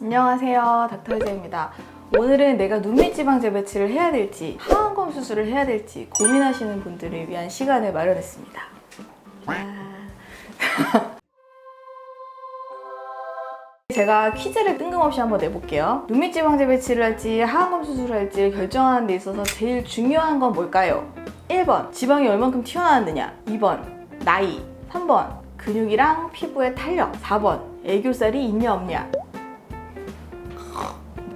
안녕하세요, 닥터이자입니다. 오늘은 내가 눈밑지방 재배치를 해야 될지 하안검 수술을 해야 될지 고민하시는 분들을 위한 시간을 마련했습니다. 제가 퀴즈를 뜬금없이 한번 내볼게요. 눈밑지방 재배치를 할지 하안검 수술을 할지 결정하는 데 있어서 제일 중요한 건 뭘까요? 1번 지방이 얼만큼 튀어나왔느냐, 2번 나이, 3번 근육이랑 피부의 탄력, 4번 애교살이 있냐 없냐.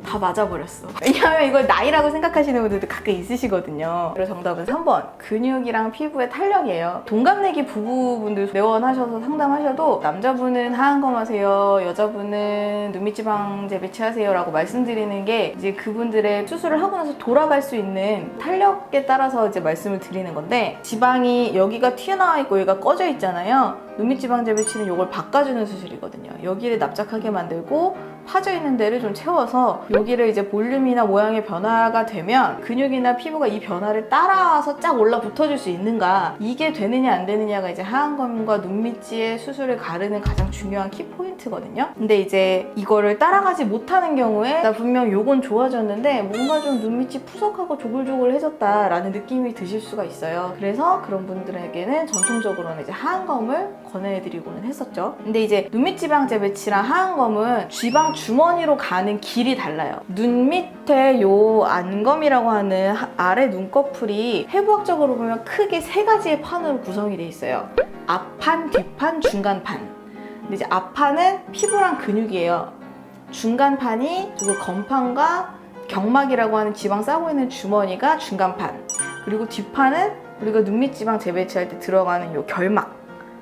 다 맞아버렸어. 왜냐하면 이걸 나이라고 생각하시는 분들도 가끔 있으시거든요. 그래서 정답은 3번 근육이랑 피부의 탄력이에요. 동갑내기 부부분들 내원하셔서 상담하셔도 남자분은 하안검 하세요, 여자분은 눈밑지방 재배치 하세요 라고 말씀드리는 게 이제 그분들의 수술을 하고 나서 돌아갈 수 있는 탄력에 따라서 이제 말씀을 드리는 건데, 지방이 여기가 튀어나와 있고 여기가 꺼져 있잖아요. 눈밑지방 재배치는 이걸 바꿔주는 수술이거든요. 여기를 납작하게 만들고 파져 있는 데를 좀 채워서 여기를 이제 볼륨이나 모양의 변화가 되면 근육이나 피부가 이 변화를 따라와서 쫙 올라붙어줄 수 있는가, 이게 되느냐 안 되느냐가 이제 하안검과 눈밑지의 수술을 가르는 가장 중요한 키포인트거든요. 근데 이제 이거를 따라가지 못하는 경우에 나 분명 요건 좋아졌는데 뭔가 좀 눈밑이 푸석하고 조글조글해졌다 라는 느낌이 드실 수가 있어요. 그래서 그런 분들에게는 전통적으로는 이제 하안검을 권해드리고는 했었죠. 근데 이제 눈밑지방 재배치랑 하안검은 지방 주머니로 가는 길이 달라요. 눈 밑에 요 안검이라고 하는 아래 눈꺼풀이 해부학적으로 보면 크게 세 가지의 판으로 구성이 돼 있어요. 앞판, 뒷판, 중간판. 근데 이제 앞판은 피부랑 근육이에요. 중간판이 그 건판과 경막이라고 하는 지방 싸고 있는 주머니가 중간판. 그리고 뒷판은 우리가 눈밑지방 재배치할 때 들어가는 요 결막,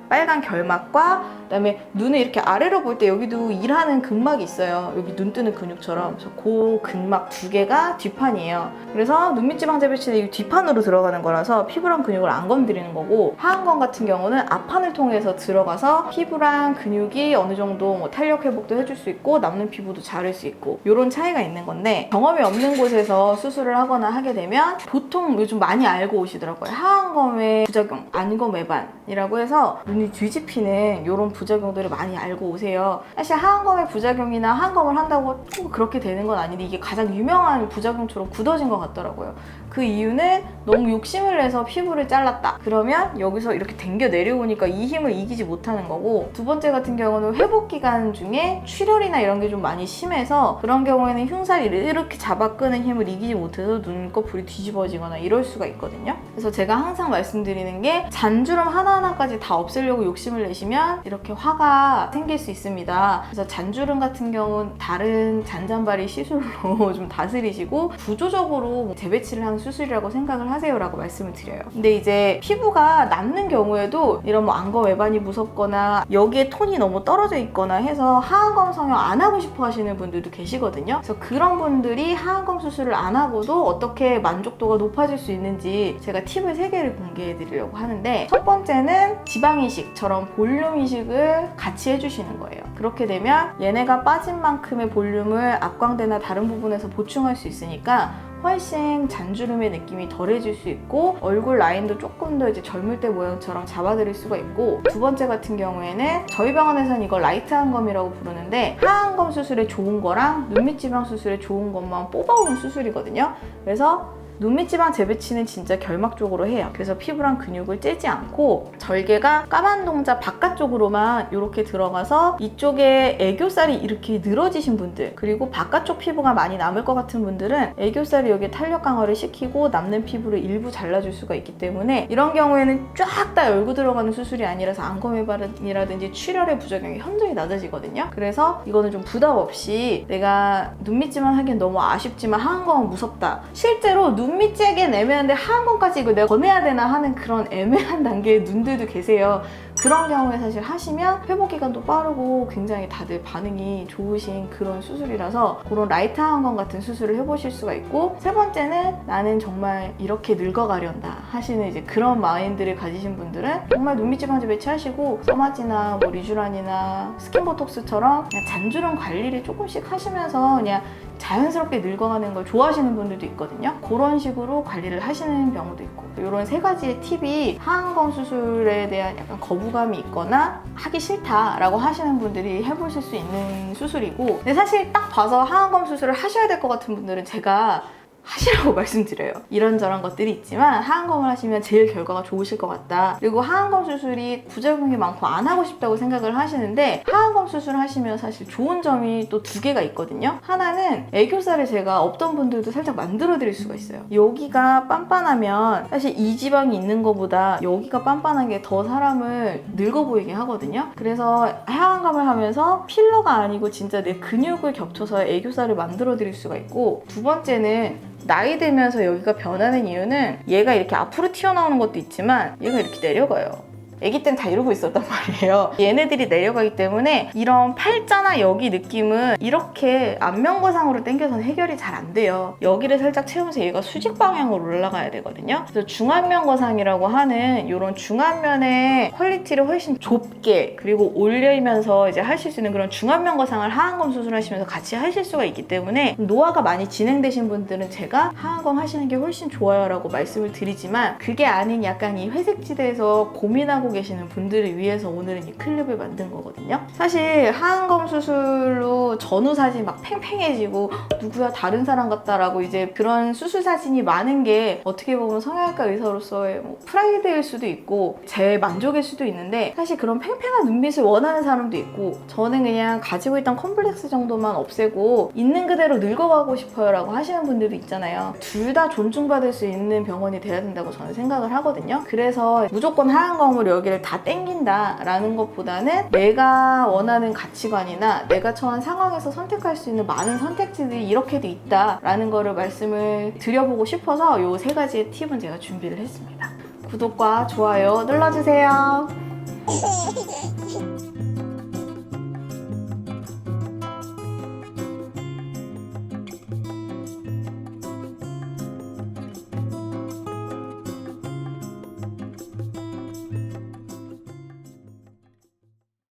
빨간 결막과 그다음에 눈을 이렇게 아래로 볼 때 여기도 일하는 근막이 있어요. 여기 눈 뜨는 근육처럼. 그래서 그 근막 두 개가 뒷판이에요. 그래서 눈밑지방 재배치는 이 뒷판으로 들어가는 거라서 피부랑 근육을 안 건드리는 거고, 하안검 같은 경우는 앞판을 통해서 들어가서 피부랑 근육이 어느 정도 뭐 탄력 회복도 해줄 수 있고 남는 피부도 자를 수 있고, 이런 차이가 있는 건데, 경험이 없는 곳에서 수술을 하거나 하게 되면 보통 요즘 많이 알고 오시더라고요. 하안검의 부작용, 안검 외반이라고 해서 눈이 뒤집히는 이런 부작용들을 많이 알고 오세요. 사실 하안검의 부작용이나 하안검을 한다고 꼭 그렇게 되는 건 아닌데, 이게 가장 유명한 부작용처럼 굳어진 것 같더라고요. 그 이유는 너무 욕심을 내서 피부를 잘랐다. 그러면 여기서 이렇게 당겨 내려오니까 이 힘을 이기지 못하는 거고, 두 번째 같은 경우는 회복 기간 중에 출혈이나 이런 게 좀 많이 심해서 그런 경우에는 흉살을 이렇게 잡아 끄는 힘을 이기지 못해서 눈꺼풀이 뒤집어지거나 이럴 수가 있거든요. 그래서 제가 항상 말씀드리는 게, 잔주름 하나하나까지 다 없애려고 욕심을 내시면 이렇게 화가 생길 수 있습니다. 그래서 잔주름 같은 경우는 다른 잔잔바리 시술로 좀 다스리시고 구조적으로 재배치를 하는 수술이라고 생각을 하세요 라고 말씀을 드려요. 근데 이제 피부가 남는 경우에도 이런 뭐 안검 외반이 무섭거나 여기에 톤이 너무 떨어져 있거나 해서 하안검 성형 안 하고 싶어 하시는 분들도 계시거든요. 그래서 그런 분들이 하안검 수술을 안 하고도 어떻게 만족도가 높아질 수 있는지 제가 팁을 3개를 공개해 드리려고 하는데, 첫 번째는 지방 이식처럼 볼륨 이식을 같이 해주시는 거예요. 그렇게 되면 얘네가 빠진 만큼의 볼륨을 앞광대나 다른 부분에서 보충할 수 있으니까 훨씬 잔주름의 느낌이 덜해질 수 있고 얼굴 라인도 조금 더 이제 젊을 때 모양처럼 잡아드릴 수가 있고, 두 번째 같은 경우에는 저희 병원에서는 이걸 라이트 하안검이라고 부르는데, 하안검 수술에 좋은 거랑 눈밑지방 수술에 좋은 것만 뽑아오는 수술이거든요. 그래서 눈밑지방 재배치는 진짜 결막 쪽으로 해요. 그래서 피부랑 근육을 째지 않고 절개가 까만 동자 바깥쪽으로만 이렇게 들어가서 이쪽에 애교살이 이렇게 늘어지신 분들, 그리고 바깥쪽 피부가 많이 남을 것 같은 분들은 애교살이 여기에 탄력 강화를 시키고 남는 피부를 일부 잘라줄 수가 있기 때문에, 이런 경우에는 쫙 다 열고 들어가는 수술이 아니라서 안검 외반이라든지 출혈의 부작용이 현저히 낮아지거든요. 그래서 이거는 좀 부담 없이, 내가 눈밑지방 하기엔 너무 아쉽지만 하안검은 무섭다, 실제로 눈밑지하기엔 애매한데 하안검까지 이거 내가 권해야 되나 하는 그런 애매한 단계의 눈들도 계세요. 그런 경우에 사실 하시면 회복 기간도 빠르고 굉장히 다들 반응이 좋으신 그런 수술이라서 그런 라이트 하안검 같은 수술을 해보실 수가 있고, 세 번째는 나는 정말 이렇게 늙어가련다 하시는 이제 그런 마인드를 가지신 분들은 정말 눈밑지방 재배치 하시고 써마지나 뭐 리쥬란이나 스킨보톡스처럼 그냥 잔주름 관리를 조금씩 하시면서 그냥 자연스럽게 늙어가는 걸 좋아하시는 분들도 있거든요. 그런 식으로 관리를 하시는 경우도 있고, 이런 3가지의 팁이 하안검 수술에 대한 약간 거부 거부감이 있거나 하기 싫다라고 하시는 분들이 해보실 수 있는 수술이고, 근데 사실 딱 봐서 하안검 수술을 하셔야 될 것 같은 분들은 제가 하시라고 말씀드려요. 이런저런 것들이 있지만 하안검을 하시면 제일 결과가 좋으실 것 같다. 그리고 하안검 수술이 부작용이 많고 안 하고 싶다고 생각을 하시는데, 하안검 수술을 하시면 사실 좋은 점이 또 두 개가 있거든요. 하나는 애교살을 제가 없던 분들도 살짝 만들어 드릴 수가 있어요. 여기가 빤빤하면 사실 이 지방이 있는 것보다 여기가 빤빤한 게 더 사람을 늙어 보이게 하거든요. 그래서 하안검을 하면서 필러가 아니고 진짜 내 근육을 겹쳐서 애교살을 만들어 드릴 수가 있고, 두 번째는 나이 들면서 여기가 변하는 이유는 얘가 이렇게 앞으로 튀어나오는 것도 있지만 얘가 이렇게 내려가요. 아기 때는 다 이러고 있었단 말이에요. 얘네들이 내려가기 때문에 이런 팔자나 여기 느낌은 이렇게 안면거상으로 당겨서는 해결이 잘 안 돼요. 여기를 살짝 채우면서 얘가 수직 방향으로 올라가야 되거든요. 그래서 중안면거상이라고 하는 이런 중안면의 퀄리티를 훨씬 좁게 그리고 올리면서 이제 하실 수 있는 그런 중안면거상을 하안검 수술하시면서 같이 하실 수가 있기 때문에, 노화가 많이 진행되신 분들은 제가 하안검 하시는 게 훨씬 좋아요 라고 말씀을 드리지만, 그게 아닌 약간 이 회색지대에서 고민하고 계시는 분들을 위해서 오늘은 이 클립을 만든 거거든요. 사실 하안검 수술로 전후 사진 막 팽팽해지고 누구야 다른 사람 같다라고 이제 그런 수술 사진이 많은 게 어떻게 보면 성형외과 의사로서의 뭐 프라이드일 수도 있고 제 만족일 수도 있는데, 사실 그런 팽팽한 눈빛을 원하는 사람도 있고, 저는 그냥 가지고 있던 컴플렉스 정도만 없애고 있는 그대로 늙어가고 싶어요 라고 하시는 분들도 있잖아요. 둘 다 존중받을 수 있는 병원이 돼야 된다고 저는 생각을 하거든요. 그래서 무조건 하안검으로 여기를 다 땡긴다 라는 것보다는 내가 원하는 가치관이나 내가 처한 상황에서 선택할 수 있는 많은 선택지들이 이렇게도 있다 라는 거를 말씀을 드려보고 싶어서 이 세 가지의 팁은 제가 준비를 했습니다. 구독과 좋아요 눌러주세요.